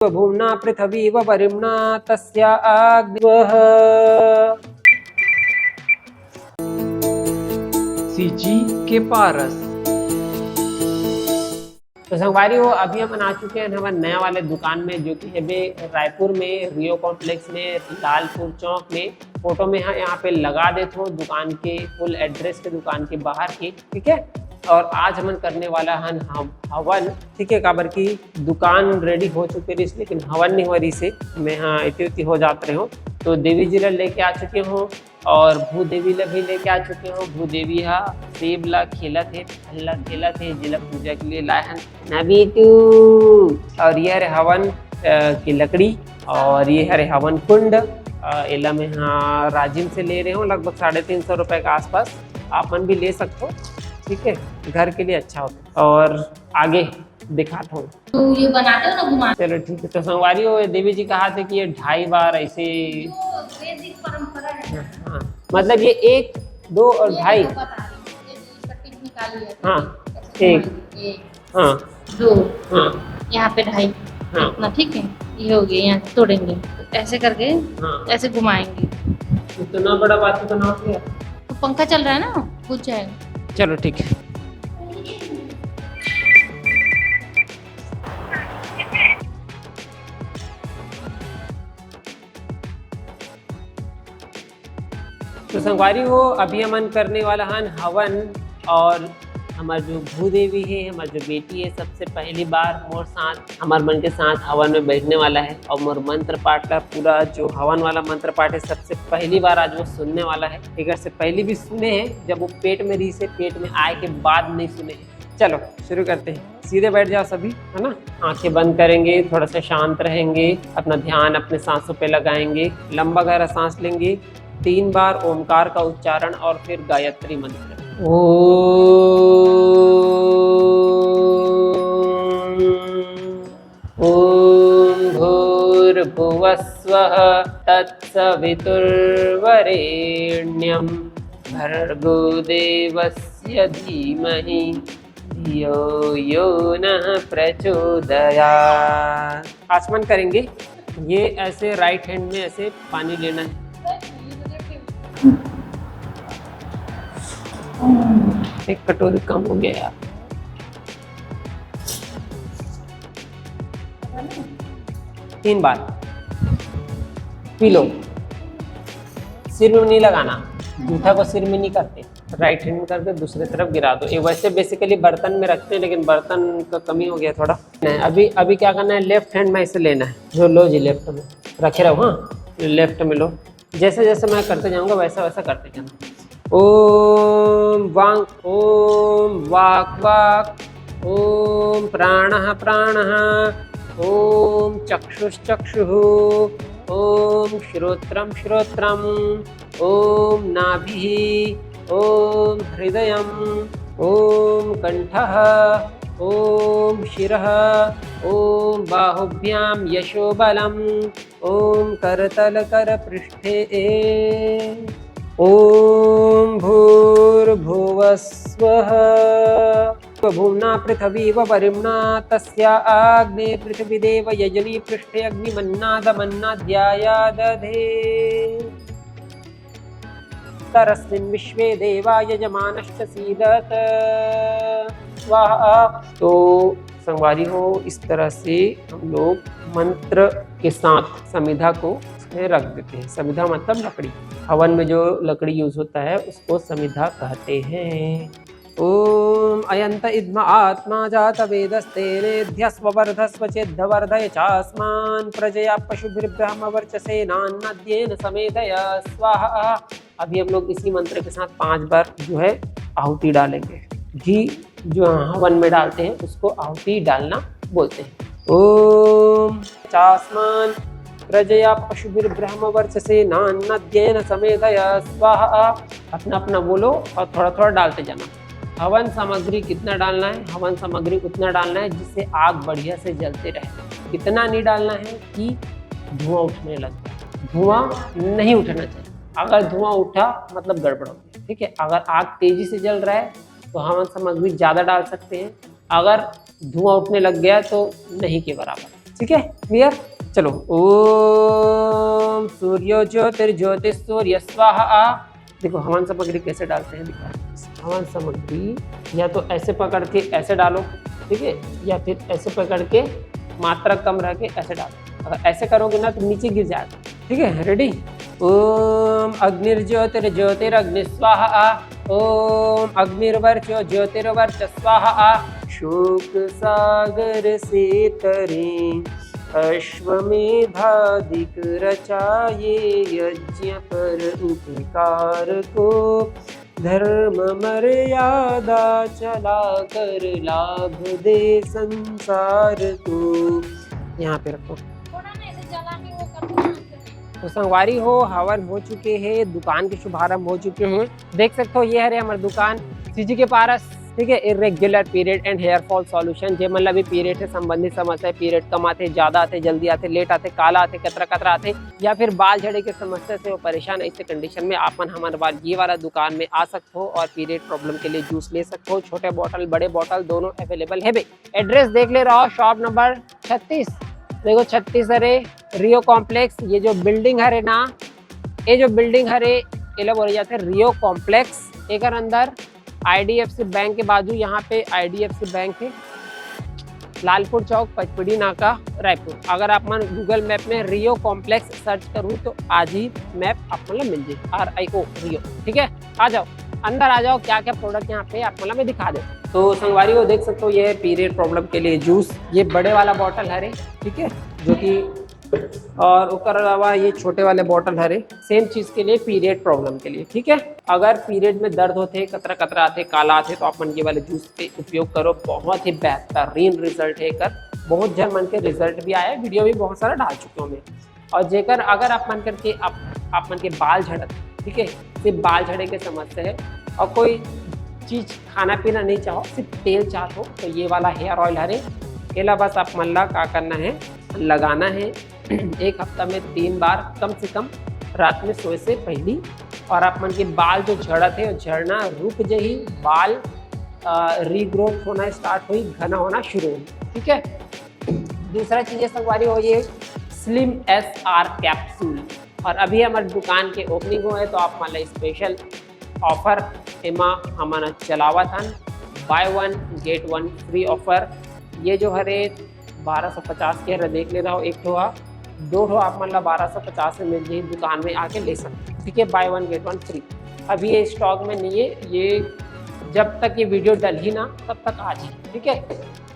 भूम्ना पृथिवीव परिम्ना तस्या अग्निवः सीजी के पारस। तो संगवारी हो अभी हम आ चुके हैं हमारे नया वाले दुकान में, जो कि है रायपुर में रियो कॉम्प्लेक्स में लालपुर चौक में। फोटो में यहाँ पे लगा देते हो दुकान के फुल एड्रेस के, दुकान के बाहर की, ठीक है। और आज हम करने वाला है हवन, ठीक है। काबर की दुकान रेडी हो चुके रही, लेकिन हवन नहीं हो रही से मैं यहाँ इति हो जाते रहे हूँ। तो देवी जी ला लेके आ चुके हूँ और भूदेवी ला भी लेके आ चुके हो। भूदेवी हा सेब ला खेला थे, फल ला खेला थे, जिला पूजा के लिए लाए हैं नबी तू। और ये हरे हवन की लकड़ी और ये हरे हवन कुंड एला में हाँ राजिम से ले रहे हो, लगभग 350 रुपए के आसपास। आप मन भी ले सकते हो, ठीक है, घर के लिए अच्छा होता है। और आगे दिखाता हूँ तो ये बनाते हो ना घुमा। चलो ठीक है। तो संगवारी हो देवी जी कहा थे कि ये 2.5 बार ऐसे वैदिक परंपरा है। हाँ, मतलब ये 1, 2 और 2.5। हाँ 1, हाँ 2, हाँ यहाँ पे 2.5 हाँ इतना, ठीक है। ये हो गया, यहाँ तोड़ेंगे ऐसे करके, हाँ। ऐसे घुमाएंगे। इतना बड़ा बात तो ना किया। तो पंखा चल रहा है ना, बुझ जाएगा। चलो ठीक है। तो संगवारी हो अभी हमन करने वाला हन हवन। और हमार जो भूदेवी है, हमार जो बेटी है, सबसे पहली बार मोर साथ हमार मन के साथ हवन में बैठने वाला है। और मोर मंत्र पाठ का पूरा जो हवन वाला मंत्र पाठ है, सबसे पहली बार आज वो सुनने वाला है। एक से पहले भी सुने हैं जब वो पेट में रही से, पेट में आए के बाद नहीं सुने हैं। चलो शुरू करते हैं। सीधे बैठ जाओ सभी, है ना। आंखें बंद करेंगे, थोड़ा सा शांत रहेंगे, अपना ध्यान अपने सांसों पे लगाएंगे। लंबा गहरा सांस लेंगे, 3 बार ओमकार का उच्चारण और फिर गायत्री मंत्र। ओम भूर्भुवस्वः तत्सवितुर्वरेण्यं भर्गो देवस्य धीमहि धियो यो नः प्रचोदयात्। आचमन करेंगे। ये ऐसे राइट हैंड में ऐसे पानी लेना है। एक कटोरी कम हो गया यार। तीन बार पी लो। सिर में नहीं लगाना, जूठा को सिर में नहीं करते, राइट हैंड में करके दूसरी तरफ गिरा दो। ये वैसे बेसिकली बर्तन में रखते हैं, लेकिन बर्तन का कमी हो गया थोड़ा। अभी क्या करना है, लेफ्ट हैंड में ऐसे लेना है। जो लो जी, लेफ्ट में रखे रहो। हाँ लेफ्ट में लो। जैसे जैसे मैं करते जाऊंगा वैसा वैसा करते जाना। ओम वांग, ओम वाक वाक, ओम प्राणः प्राणः, ओम चक्षुश्चक्षुः, ओम श्रोत्रम श्रोत्रम, ओम नाभिः, ओम हृदयम्, ओम कंठः, ओम शिरः, ओम बाहुभ्यां यशोबलम्, ओम करतल कर पृष्ठे। ओम भूर्भुवस्वः भूम्ना पृथिवीव परिम्ना तस्या अग्ने पृथिवीदेव यजनी पृष्ठे अग्निमन्नादमन्नाद्यायादधे तरस्मिन् विश्वे देवा यजमानश्च सीदत स्वाहा। तो संगवारी हो इस तरह से हम लोग मंत्र के साथ समिधा को में रख देते हैं। समिधा मतलब लकड़ी। हवन में जो लकड़ी यूज होता है उसको समिधा कहते हैं। ओम अयंत इद्म आत्मा जात वेदस्तेनेध्यस्व वर्धस्व चेद्धवर्धय चास्मान् प्रजया पशुभिर्ब्रह्म वर्चसेनान्नद्येन समेधय स्वाहा। अभी हम लोग इसी मंत्र के साथ 5 बार जो है आहुति डालेंगे। घी जो हवन में डालते हैं उसको आहुति डालना बोलते हैं। ओम चास्मान् प्रजया पशुभिर्ब्रह्म वर्चसेनान्नद्येन समेधय स्वाहा। अपना अपना बोलो और थोड़ा थोड़ा डालते जाना। हवन सामग्री कितना डालना है, हवन सामग्री उतना डालना है जिससे आग बढ़िया से जलते रहे। इतना नहीं डालना है कि धुआं उठने लगे। धुआं नहीं उठना चाहिए। अगर धुआं उठा मतलब गड़बड़ हो गई, ठीक है। अगर आग तेजी से जल रहा है तो हवन सामग्री ज़्यादा डाल सकते हैं। अगर धुआं उठने लग गया तो नहीं के बराबर। ठीक है क्लियर। चलो ओम सूर्यो ज्योतिर्ज्योति सूर्य स्वाहा। देखो हवन सामग्री कैसे डालते हैं दिखा। हवन सामग्री या तो ऐसे पकड़ के ऐसे डालो, ठीक है, या फिर ऐसे पकड़ के मात्रा कम रह के ऐसे डालो। अगर ऐसे करोगे ना तो नीचे गिर जाएगा, ठीक है। रेडी। ओम अग्निर्ज्योतिर्ज्योतिरग्नि स्वाहा। ओम अग्निर्वर्चो ज्योतिर्वर्च स्वाहा। शोक सागर से तरे अश्वमेधादिक रचाये यज्ञ पर उपकार को। धर्म मर्यादा चला कर लाभ दे संसार को। यहाँ पे रखो। तो संगवारी हो हवन हो चुके हैं, दुकान के शुभारंभ हो चुके हैं। देख सकते हो ये है हमारी दुकान सीजी के पास, ठीक है। Irregular period and hair fall solution, जे मतलब भी पीरियड से संबंधित समस्या, पीरियड कम आते, ज्यादा आते, जल्दी आते, लेट आते, काला आते, कतरा कतरा आते, या फिर बाल झड़े की समस्या से वो परेशान, ऐसे कंडीशन में आप हमारे बार ये वाला दुकान में आ सकते हो और पीरियड प्रॉब्लम के लिए जूस ले सकते हो। छोटे बॉटल बड़े बॉटल दोनों अवेलेबल है। एड्रेस देख ले रहा हो, शॉप नंबर 36। देखो 36 है रियो कॉम्प्लेक्स। ये जो बिल्डिंग है ना, ये जो बिल्डिंग है ये लोग बोले जाते हैं रियो कॉम्प्लेक्स। एक अंदर IDFC बैंक के बाजू यहाँ पे IDFC बैंक है, लालपुर चौक, पचपड़ी नाका, रायपुर। अगर आप मन गूगल मैप में रियो कॉम्प्लेक्स सर्च करूँ तो आज ही मैप आप मतलब मिल जाए, RIO रियो, ठीक है। आ जाओ अंदर, आ जाओ, क्या क्या प्रोडक्ट यहाँ पे आप मतलब मैं दिखा दे। तो संगवारी को देख सकते हो ये है पीरियड प्रॉब्लम के लिए जूस। ये बड़े वाला बॉटल है, ठीक है, जो कि, और उसके अलावा ये छोटे वाले बॉटल है सेम चीज के लिए, पीरियड प्रॉब्लम के लिए, ठीक है। अगर पीरियड में दर्द होते, कतरा कतरा आते, काला आते, तो अपन ये वाले जूस पे उपयोग करो। बहुत ही बेहतरीन रिजल्ट है कर, बहुत जन मन के रिजल्ट भी आया, वीडियो भी बहुत सारा डाल चुके हूँ मैं। और जेकर अगर आप मन करके आप मन के बाल झड़त, ठीक है, सिर्फ बाल झड़े के समस्या है और कोई चीज खाना पीना नहीं चाहो, सिर्फ तेल चाहते हो, तो ये वाला हेयर ऑयल है केला। बस आप मल्ला क्या करना है, लगाना है 1 हफ्ता में 3 बार कम से कम, रात में सोए से पहले। और आप मन के बाल जो झड़त है झड़ना रुक जाही, बाल रीग्रोथ होना स्टार्ट हुई, घना होना शुरू हुई, ठीक है। दूसरा चीज़ संगवारी हो ये स्लिम SR कैप्सूल। और अभी हमारे दुकान के ओपनिंग हुए तो आप मान स्पेशल ऑफर एमा हमारा चलावा था, बाय 1 गेट 1 फ्री ऑफर। ये जो है 1250 के देख ले रहा हो, 1 ठो 2 ठो आप मतलब 1250 में मिल जाए, दुकान में आके ले सकते, ठीक है। Buy 1 get 1 free. अभी ये स्टॉक में नहीं है, ये जब तक ये वीडियो डल ही ना तब तक आ जाए, ठीक है,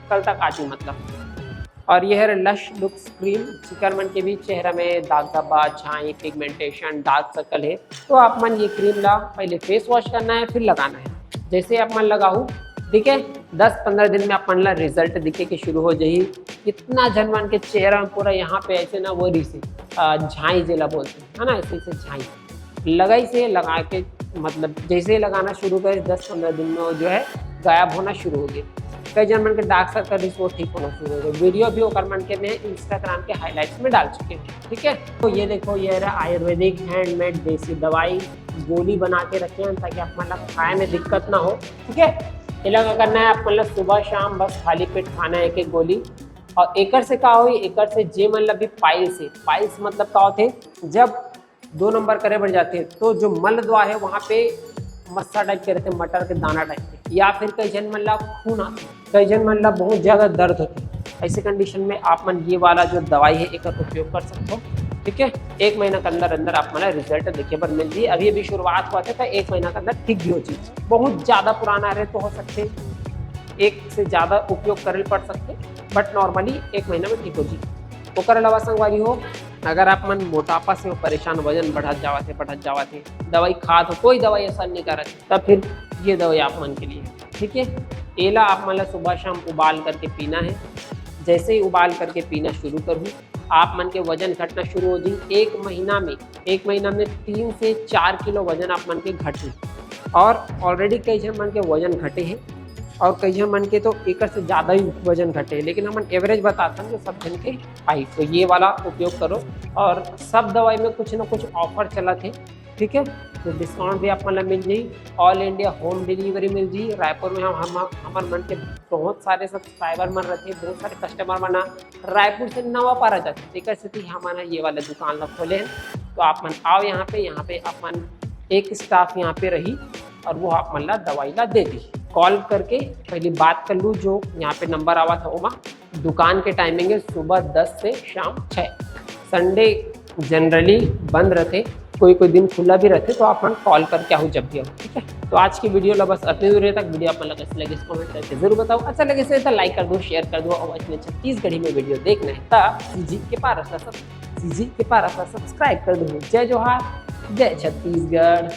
कल तक आ जाए मतलब। और ये है लश लुक्स क्रीम। चिकन के भी चेहरा में दाग धब्बा, छाई, पिगमेंटेशन, डार्क सर्कल है तो आप मन ये क्रीम ला, पहले फेस वॉश करना है फिर लगाना है। जैसे आप मन लगाओ, ठीक है, 10-15 दिन में आप मन ला रिजल्ट दिखे के शुरू हो जाइए। इतना जनमान के चेहरा में पूरा यहाँ पे ऐसे ना वो री से झाई जिला बोलते हैं ना, ऐसे झाई लगाई से लगा के मतलब जैसे लगाना शुरू करे 10-15 दिन में वो जो है गायब होना शुरू हो गया। कई जन मन के डार्क सर्कल भी वो ठीक होना शुरू हो गए। वीडियो भी ओकर मन के में इंस्टाग्राम के हाईलाइट्स में डाल चुके हैं, ठीक है। तो ये देखो ये रहा आयुर्वेदिक हैंडमेड देसी दवाई, गोली बना के रखे हैं ताकि आप मतलब खाए में दिक्कत ना हो, ठीक है। ये लगा करना है आप मतलब सुबह शाम बस खाली पेट खाना है 1-1 गोली। और एकर से क्या हुई, एकर से जे मतलब भी पाइल्स मतलब क्या होते, जब 2 नंबर करे बढ़ जाते हैं तो जो मल द्वार है वहाँ पे मस्सा टाइप के रहते हैं, मटर के दाना टाइप के, या फिर कई जन मतलब खून आते, कई जन मतलब बहुत ज़्यादा दर्द होते। ऐसे कंडीशन में आप मन ये वाला जो दवाई है एक उपयोग कर सकते हो, ठीक है। 1 महीना के अंदर अंदर आप मतलब रिजल्ट देखिए पर मिल जाइए। अभी अभी शुरुआत हुआ था 1 महीना के अंदर ठीक भी हो जाए। बहुत ज़्यादा पुराना रहे तो हो सकते 1 से ज़्यादा उपयोग करे पड़ सकते, बट नॉर्मली 1 महीना में ठीक हो जाए। ओकर अलावा संगवारी हो, अगर आप मन मोटापा से परेशान, वजन बढ़त जावत है, दवाई खात हो, कोई दवाई असर नहीं करत, तब फिर ये दवाई आप मन के लिए, ठीक है। एला आप मतलब सुबह शाम उबाल करके पीना है। जैसे ही उबाल करके पीना शुरू करूँ आप मन के वजन घटना शुरू हो जाए। 1 महीना में 3 से 4 किलो वजन आप मन के घटे। और ऑलरेडी कई जन मन के वजन घटे हैं और कई जन मन के तो 1 से ज़्यादा ही वजन घटे, लेकिन हम एवरेज बताते हैं जो सब जन के आई। तो ये वाला उपयोग करो। और सब दवाई में कुछ ना कुछ ऑफर चला थे, ठीक है। तो डिस्काउंट भी आप मतलब मिल जी, ऑल इंडिया होम डिलीवरी मिल जी। रायपुर में हम हमारे मन के बहुत सारे सब्सक्राइबर मन रहे थे, बहुत सारे कस्टमर मना रायपुर से नवा पारा जाते थे, कैसे थी हमारा ये वाला दुकान ला खोले हैं। तो आप मन आओ यहाँ पे आप मन एक स्टाफ यहाँ पे रही और वो आप मन ला दवाई ला दे दी। कॉल करके पहले बात कर लूँ, जो यहाँ पे नंबर आवा था वो दुकान के टाइमिंग है सुबह 10 से शाम 6। संडे जनरली बंद रहते, कोई कोई दिन खुला भी रहते, तो आप कॉल करके आओ जब भी आओ, ठीक है। तो आज की वीडियो ला बस इतनी दूर तक। वीडियो आप कैसे लगे कमेंट करके जरूर बताओ। अच्छा लगे तो लाइक कर दो, शेयर कर दो, और इसमें छत्तीसगढ़ी में वीडियो देखना है तो सीजी के पारस सब्सक्राइब कर दो। जय जोहार, जय छत्तीसगढ़।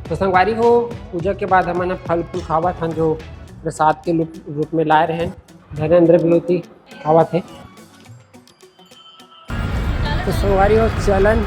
तो संगवारी हो, पूजा के बाद हमने फल फूल खावा था, जो प्रसाद के रूप में लाए रहे धैर्येंद्र बिलोती खावा थे। तो संगवारी हो चलन